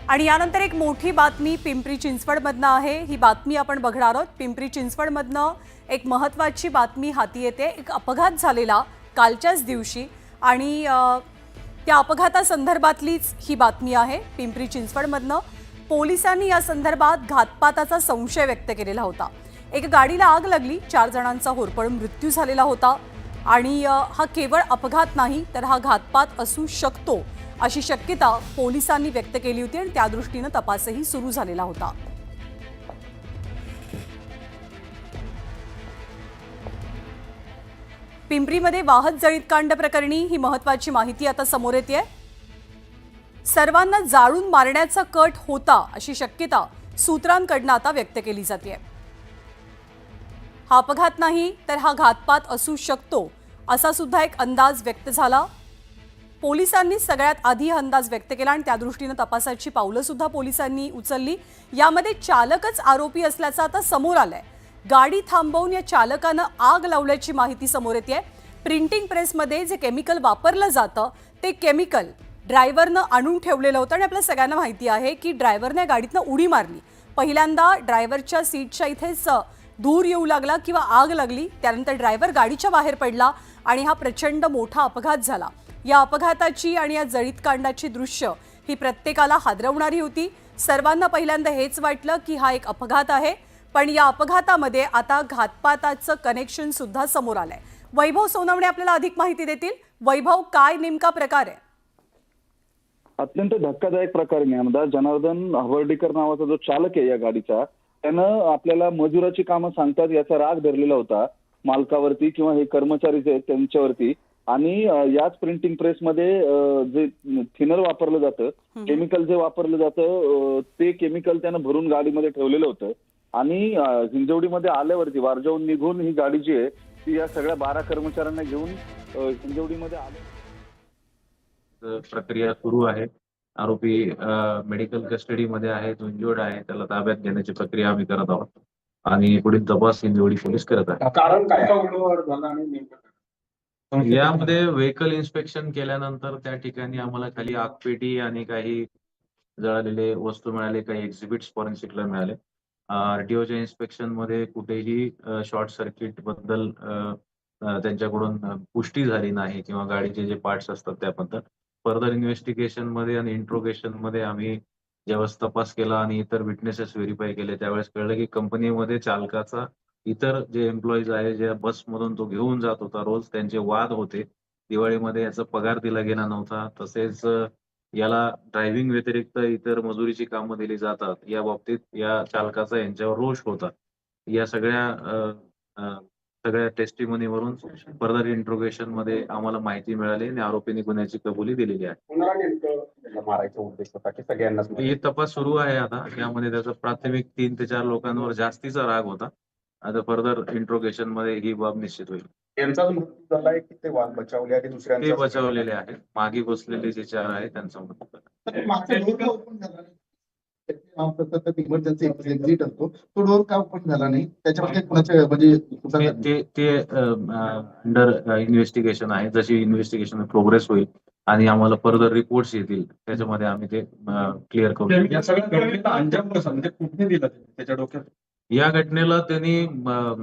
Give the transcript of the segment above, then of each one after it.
आणि यानंतर एक मोठी बातमी पिंपरी चिंचवडमधनं आहे। ही बातमी आपण बघणार आहोत। पिंपरी चिंचवडमधनं एक महत्त्वाची बातमी हाती येते। एक अपघात झालेला कालच्याच दिवशी आणि त्या अपघातासंदर्भातलीच ही बातमी आहे। पिंपरी चिंचवडमधनं पोलिसांनी या संदर्भात घातपाताचा संशय व्यक्त केलेला होता। एका गाडीला आग लागली, 4 जणांचा होरपळून मृत्यू झालेला होता आणि हा केवळ अपघात नाही तर हा घातपात असू शकतो अशी शक्यता पोलिसांनी व्यक्त केली होती आणि त्या दृष्टीने तपासही सुरू झालेला होता। पिंपरीमध्ये वाहत जळीत कांड प्रकरणी ही महत्त्वाची माहिती आता समोर येते। सर्वांना जाळून मारण्याचा कट होता अशी शक्यता सूत्रांकडून आता व्यक्त केली जाते। हा अपघात नाही तर हा घातपात असू शकतो असा सुद्धा एक अंदाज व्यक्त झाला। पोलिसांनी सगळ्यात आधी अंदाज व्यक्त केला आणि त्या दृष्टीने तपासाची पावलं सुद्धा पोलिसांनी उचलली। यामध्ये चालकच आरोपी असल्याचं आता समोर आलंय। गाडी थांबवून या चालकानं आग लावल्याची माहिती समोर येते। प्रिंटिंग प्रेसमध्ये जे केमिकल वापरलं जातं ते केमिकल ड्रायव्हरनं आणून ठेवलेलं होतं आणि आपल्या सगळ्यांना माहिती आहे की ड्रायव्हरने गाडीतनं उडी मारली। पहिल्यांदा ड्रायव्हरच्या सीटच्या इथेच धूर येऊ लागला किंवा आग लागली, त्यानंतर ड्रायव्हर गाडीच्या बाहेर पडला आणि हा प्रचंड मोठा अपघात झाला। या अपघाताची आणि या जळीत कांडाची दृश्य ही प्रत्येकाला हादरवणारी होती। सर्वांना पहिल्यांदा हेच वाटलं की हा एक अपघात आहे, पण या अपघातामध्ये आता घातपाताचं कनेक्शन सुद्धा समोर आलंय। वैभव सोनवणे आपल्याला अधिक माहिती देतील। वैभव, काय नेमका प्रकार आहे? अत्यंत धक्कादायक प्रकार आहे। जनार्दन हवर्डीकर नावाचा जो चालक आहे या गाडीचा, त्यानं आपल्याला मजुराची कामं सांगतात याचा राग धरलेला होता मालकावरती किंवा हे कर्मचारी जे आहेत त्यांच्यावरती। आणि याच प्रिंटिंग प्रेसमध्ये जे थिनर वापरलं जातं, केमिकल जे वापरलं जातं ते केमिकल त्यानं भरून गाडीमध्ये ठेवलेलं होतं आणि हिंजवडीमध्ये आल्यावरती वारजावून निघून ही गाडी जी आहे ती या सगळ्या 12 कर्मचाऱ्यांना घेऊन हिंजवडीमध्ये आले। प्रक्रिया सुरू आहे। आरोपी मेडिकल कस्टडीमध्ये आहे, तो इंज्युर्ड आहे, त्याला ताब्यात घेण्याची प्रक्रिया आम्ही करत आहोत आणि पुढील तपास हिंजवडी पोलीस करत आहेत। कारण काय झालं आणि यामध्ये व्हेकल इन्स्पेक्शन केल्यानंतर त्या ठिकाणी आम्हाला खाली आगपेटी आणि काही जळालेले वस्तू मिळाले, काही एक्झिबिट्स फॉरेन्सिकला मिळाले। आरटीओच्या इन्स्पेक्शन मध्ये कुठेही शॉर्ट सर्किट बद्दल त्यांच्याकडून पुष्टी झाली नाही किंवा गाडीचे जे पार्ट्स असतात त्याबद्दल। फर्दर इन्व्हेस्टिगेशन मध्ये आणि इंट्रोगेशन मध्ये आम्ही ज्यावेळेस तपास केला आणि इतर विटनेसेस व्हेरीफाय केले त्यावेळेस कळलं की कंपनीमध्ये चालकाचा इतर जे एम्प्लॉईज आहे, ज्या बसमधून तो घेऊन जात होता रोज, त्यांचे वाद होते। दिवाळीमध्ये याचा पगार दिला गेला नव्हता, तसेच याला ड्रायव्हिंग व्यतिरिक्त इतर मजुरीची कामं दिली जातात, या बाबतीत या चालकाचा यांच्यावर रोष होता। या सगळ्या टेस्टिमनीवरून फर्दर इंट्रोगेशन मध्ये आम्हाला माहिती मिळाली आणि आरोपींनी गुन्ह्याची कबुली दिलेली आहे। पुन्हा नेमकं मारायचा उद्देश होता की सगळ्यांनाच? ही तपास सुरू आहे आता। यामध्ये त्याचा प्राथमिक 3 ते 4 लोकांवर जास्तीचा राग होता। आता फर्दर इंट्रोगेशन मध्ये ही बाब निश्चित होईल। त्यांचाच मृत्यू झालाय की ते वाद बचावले आणि ते दुसऱ्यांचा बचावलेले आहेत। मागे बसलेले जे 4 आहेत त्यांचा मृत्यू झाला। मागचा डोर का ओपन झाला नाही? इमर्जन्सी एक्झिट असतो, तो डोर का ओपन झाला नाही? त्याच्यामध्ये कुणाच्या म्हणजे ते अंडर इन्व्हेस्टिगेशन आहे। जशी इन्व्हेस्टिगेशन प्रोग्रेस होईल आणि आम्हाला फर्दर रिपोर्ट्स येतील त्याच्यामध्ये आम्ही ते क्लिअर करू। या सगळ्या घटनेला अंजाम कसा, म्हणजे कुठे दिला त्याच्या डोक्यात? या घटनेला त्यांनी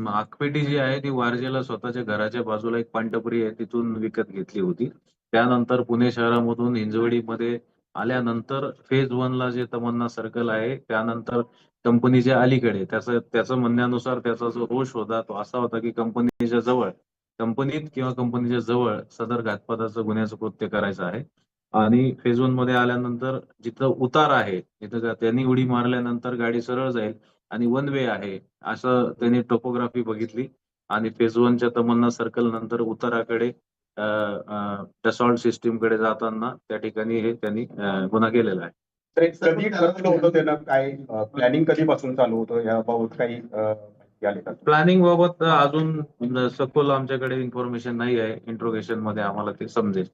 आगपेटी जी आहे ती वारजेला स्वतःच्या घराच्या बाजूला एक पानटपरी आहे तिथून विकत घेतली होती। त्यानंतर पुणे शहरामधून हिंजवडीमध्ये आल्यानंतर फेज 1 ला जे तमन्ना सर्कल आहे त्यानंतर कंपनीच्या अलीकडे त्याचं म्हणण्यानुसार त्याचा जो रोष होता तो असा होता की कंपनीत किंवा कंपनीच्या जवळ सदर घातपाताचं गुन्ह्याचं कृत्य करायचं आहे। आणि फेज 1 मध्ये आल्यानंतर जिथं उतार आहे तिथं त्यांनी उडी मारल्यानंतर गाडी सरळ जाईल आणि 1 वे आहे असं त्यांनी टोपोग्राफी बघितली आणि फेज 1 च्या तमन्ना सर्कल नंतर उताराकडे डसॉल्ट सिस्टीम कडे जाताना त्या ठिकाणी हे त्यांनी गुन्हा केलेला आहे। कधी ठरवलं होतं त्यानं? काय प्लॅनिंग कधीपासून चालू होतं याबाबत काही आले का? प्लॅनिंग बाबत अजून सखोल आमच्याकडे इन्फॉर्मेशन नाही आहे। इंट्रोगेशन मध्ये आम्हाला ते समजेल।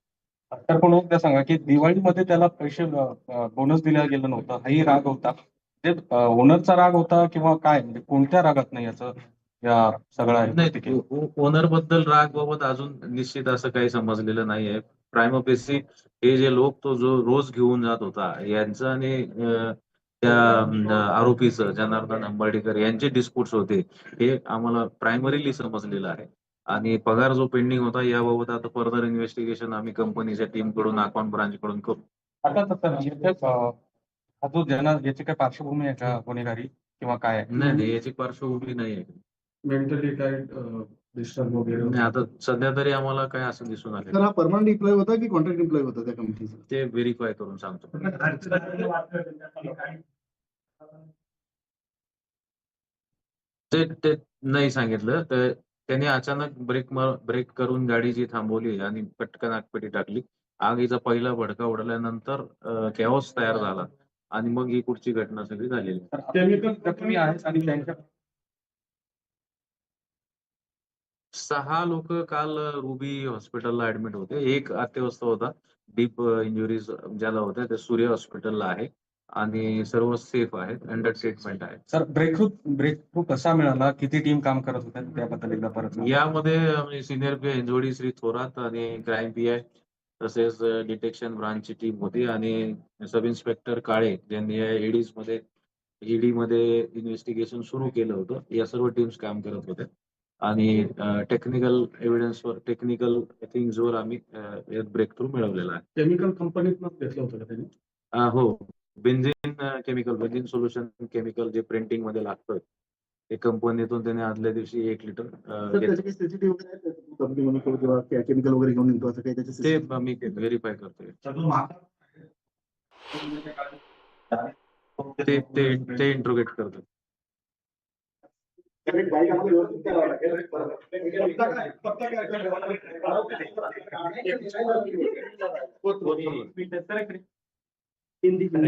तर पण त्या सांगा की दिवाळीमध्ये त्याला पैसे बोनस दिला गेला नव्हता, हाही राग होता? ते ओनरचा राग होता किंवा काय, म्हणजे कोणत्या रागात नाही याचं या सगळ्या नाही, ओनर बद्दल राग बाबत अजून निश्चित असं काही समजलेलं नाहीये। प्रायमोपेसी हे जे लोक तो जो रोज घेऊन जात होता यांचं आणि त्या आरोपीचं जनार्दन अंबर्डीकर यांचे डिस्प्यूट्स होते हे आम्हाला प्रायमरीली समजलेलं आहे. आणि पगार जो पेंडिंग होता याबाबत आता फर्दर इन्व्हेस्टिगेशन आम्ही कंपनीच्या टीम कडून अकाउंट ब्रांच कडून करू. आता हा जो याची काय पार्श्वभूमी आहे का गुन्हेगारी किंवा काय आहे? नाही याची पार्श्वभूमी नाही आहे. मेंटली काय डिस्टर्ब वगैरे नाही, आता सध्या तरी आम्हाला काय असं दिसून आलं तर हा परमनंट एम्प्लॉय होता की कॉन्ट्रॅक्ट एम्प्लॉय होता त्या कंपनीचा? ते व्हेरीफाय करून सांगतो. ते नाही सांगितलं तर त्याने अचानक ब्रेक करून गाडी जी थांबवली आणि पटकन आगपेटी टाकली. आगीचा पहिला भडका उडल्यानंतर कॅओस तयार झाला आणि मग ही पुढची घटना सगळी झालेली. केमिकल जखमी आहेत आणि त्यांच्या 6 लोक काल रुबी हॉस्पिटलला ऍडमिट होते. एक अत्यवस्थ होता, डीप इंजुरीज ज्याला होत्या ते सूर्य हॉस्पिटलला आहे आणि सर्व सेफ आहेत, अंडर ट्रीटमेंट आहे. सर ब्रेकथ्रू कसा मिळाला? किती टीम काम करत होत्या त्याबद्दल एकदा परत सांगा. यामध्ये सिनियर पीआय हिंजवडी श्री थोरात आणि क्राईम पीआय तसेच डिटेक्शन ब्रांचची टीम होती आणि सब इन्स्पेक्टर काळे ज्यांनी या ईडी मध्ये इन्व्हेस्टिगेशन सुरू केलं होतं. या सर्व टीम्स काम करत होत्या आणि टेक्निकल एव्हिडन्सवर टेक्निकल थिंग्सवर आम्ही ब्रेक थ्रू मिळवलेला आहे. केमिकल कंपनीतनं घेतलं होतं का त्यांनी? हो, बेन्झिन सोल्युशन केमिकल जे प्रिंटिंग मध्ये लागतं ते कंपनीतून त्याने आदल्या दिवशी 1 लिटर सर, त्याचे काही CCTV वगैरे आहेत का कंपनीमध्ये किंवा केमिकल वगैरे घेऊन येतो असं काही त्याचे ते CCTV? मी व्हेरीफाय करतोय. ते इंट्रोगेट करतो. हिंदी पण नाही.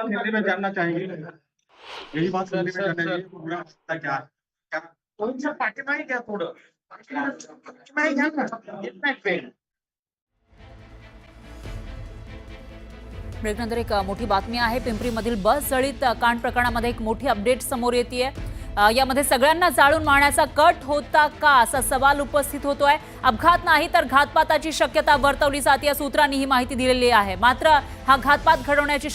हिंदी में जानना चाहेंगे यही बात हिंदी में जानना है पूरा होता क्या तुमच्या पाठीमागे घ्या थोडं पाठीमागे घ्या ना येत नाही पेन. ब्रेकनंतर एक मोठी बातमी आहे. पिंपरीमधील बस जळीत कांड प्रकरणामध्ये एक मोठी अपडेट समोर येतेय. यामध्ये सगळ्यांना जाळून मारण्याचा कट होता का असा सवाल उपस्थित होतोय. अपघात नाही तर घातपाताची शक्यता वर्तवली जाते. सूत्रांनी ही माहिती दिलेली आहे. मात्र हा घातपात घडवण्याची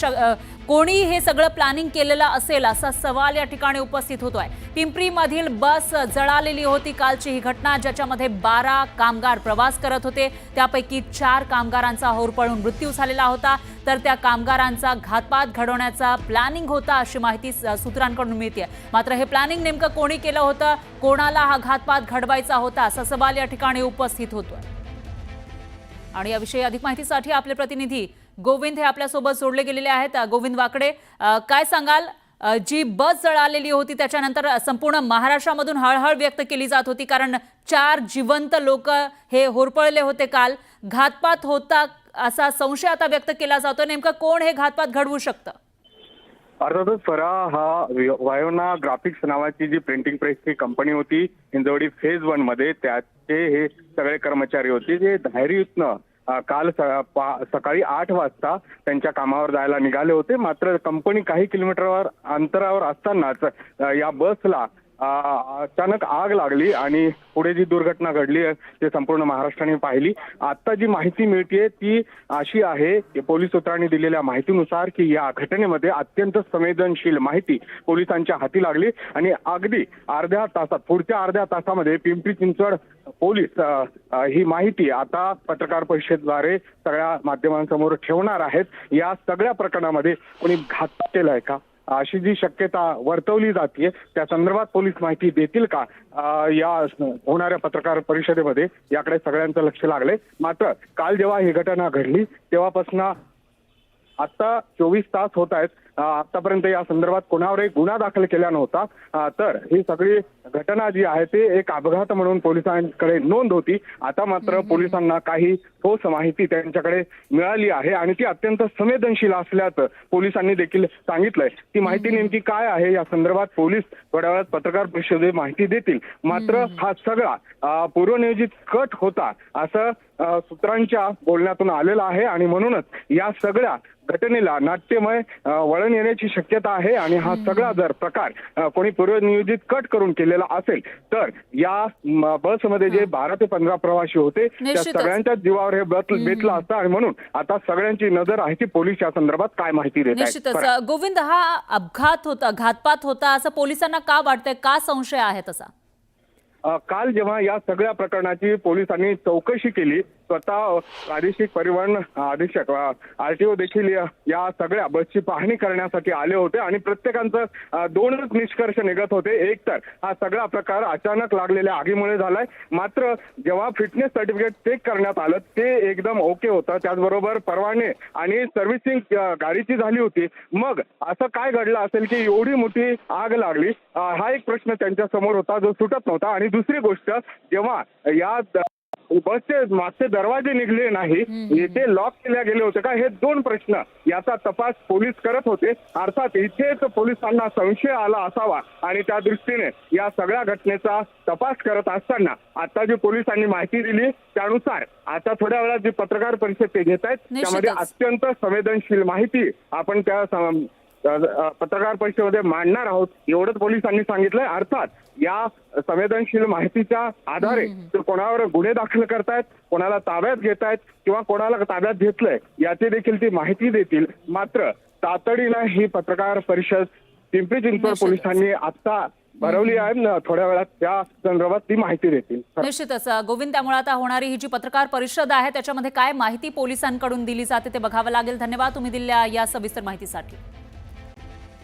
कोणी हे सगळं प्लॅनिंग केलेलं असेल असा सवाल या ठिकाणी उपस्थित होतोय. पिंपरीमधील बस जळालेली होती कालची ही घटना, ज्याच्यामध्ये 12 कामगार प्रवास करत होते. त्यापैकी 4 कामगारांचा होरपळून मृत्यू झालेला होता, तर त्या कामगारांचा घातपात घडवण्याचा प्लॅनिंग होता अशी माहिती सूत्रांकडून मिळते. मात्र हे प्लॅनिंग नेमकं कोणी केलं होतं, कोणाला हा घातपात घडवायचा होता असा सवाल या ठिकाणी उपस्थित होतोय. आणि याविषयी अधिक माहितीसाठी आपले प्रतिनिधी गोविंद हे आपल्यासोबत जोडले गेलेले आहेत. गोविंद वाकडे, काय सांगाल? जी बस जळालेली होती त्याच्यानंतर संपूर्ण महाराष्ट्रामधून हळहळ व्यक्त केली जात होती, कारण 4 जिवंत लोक हे होरपळले होते काल. घातपात होता असा संशय आता व्यक्त केला जातो. नेमकं कोण हे घातपात घडवू शकतं? अर्थातच फरा हा वायोना ग्राफिक्स नावाची जी प्रिंटिंग प्रेसची कंपनी होती हिंजवडी फेज 1 मध्ये, त्याचे हे सगळे कर्मचारी होते जे धैर्ययुतनं काल सकाळी 8 वाजता त्यांच्या कामावर जायला निघाले होते. मात्र कंपनी काही किलोमीटरवर अंतरावर असतानाच या बसला अचानक आग लागली आणि पुढे जी दुर्घटना घडली ते संपूर्ण महाराष्ट्राने पाहिली. आता जी माहिती मिळते ती अशी आहे की पोलीस सूत्रांनी दिलेल्या माहितीनुसार की या घटनेमध्ये अत्यंत संवेदनशील माहिती पोलिसांच्या हाती लागली आणि अगदी पुढच्या अर्ध्या तासामध्ये पिंपरी चिंचवड पोलीस ही माहिती आता पत्रकार परिषदेद्वारे सगळ्या माध्यमांसमोर ठेवणार आहेत. या सगळ्या प्रकरणामध्ये कोणी घातपात केलाय का अशी जी शक्यता वर्तवली जाते त्या संदर्भात पोलीस माहिती देतील का या होणाऱ्या पत्रकार परिषदेमध्ये याकडे सगळ्यांचं लक्ष लागले. मात्र काल जेव्हा ही घटना घडली तेव्हापासून आता 24 तास होत आहेत. आतापर्यंत या संदर्भात कोणावरही गुन्हा दाखल केला नव्हता. तर ही सगळी घटना जी आहे ते एक अपघात म्हणून पोलिसांकडे नोंद होती. आता मात्र पोलिसांना काही ठोस माहिती त्यांच्याकडे मिळाली आहे आणि ती अत्यंत संवेदनशील असल्याचं पोलिसांनी देखील सांगितलंय. ती माहिती नेमकी काय आहे या संदर्भात पोलीस थोड्या वेळात पत्रकार परिषदेत माहिती देतील. मात्र हा सगळा पूर्वनियोजित कट होता असं सूत्रांच्या बोलण्यातून आलेलं आहे आणि म्हणूनच या सगळ्या घटनेला नाट्यमय वळण जळण येण्याची शक्यता आहे आणि हा सगळा जर प्रकार कोणी पूर्वनियोजित कट करून केलेला असेल तर या बसमध्ये जे 12 ते 15 प्रवासी होते त्या निश्चितच. सगळ्यांच्याच जीवावर हे बेतलं असतं आणि म्हणून आता सगळ्यांची नजर आहे की पोलीस या संदर्भात काय माहिती देत आहेत. निश्चितच गोविंद, हा अपघात होता, घातपात होता असं पोलिसांना का वाटतंय, का संशय आहे तसा? काल जेव्हा या सगळ्या प्रकरणाची पोलिसांनी चौकशी केली, स्वतः प्रादेशिक परिवहन अधीक्षक RTO देखील या सगळ्या बसची पाहणी करण्यासाठी आले होते आणि प्रत्येकांचं दोनच निष्कर्ष निघत होते. एक तर हा सगळा प्रकार अचानक लागलेल्या आगीमुळे झालाय, मात्र जेव्हा फिटनेस सर्टिफिकेट चेक करण्यात आलं ते एकदम ओके होतं. त्याचबरोबर परवाने आणि सर्व्हिसिंग गाडीची झाली होती. मग असं काय घडलं असेल की एवढी मोठी आग लागली, हा एक प्रश्न त्यांच्या समोर होता जो सुटत नव्हता. आणि दुसरी गोष्ट, जेव्हा या बसचे मागचे दरवाजे निघले नाही, येथे लॉक केल्या गेले होते का, हे दोन प्रश्न याचा तपास पोलीस करत होते. अर्थात इथेच पोलिसांना संशय आला असावा आणि त्या दृष्टीने या सगळ्या घटनेचा तपास करत असताना आता जी पोलिसांनी माहिती दिली त्यानुसार आता थोड्या वेळात जी पत्रकार परिषद ते घेत आहेत त्यामध्ये अत्यंत संवेदनशील माहिती आपण त्या पत्रकार परिषदेमध्ये मांडणार आहोत, एवढंच पोलिसांनी सांगितलंय. अर्थात या संवेदनशील माहितीच्या आधारे ते कोणावर गुन्हे दाखल करतायत, कोणाला ताब्यात घेतायत किंवा कोणाला ताब्यात घेतलंय याची देखील ती माहिती देतील. मात्र तातडीनं ही पत्रकार परिषद पिंपरी चिंचवड पोलिसांनी आता भरवली आहे. थोड्या वेळात त्या संदर्भात ती माहिती देतील. निश्चितच गोविंद, त्यामुळे आता होणारी ही जी पत्रकार परिषद आहे त्याच्यामध्ये काय माहिती पोलिसांकडून दिली जाते ते बघावं लागेल. धन्यवाद तुम्ही दिलेल्या या सविस्तर माहितीसाठी.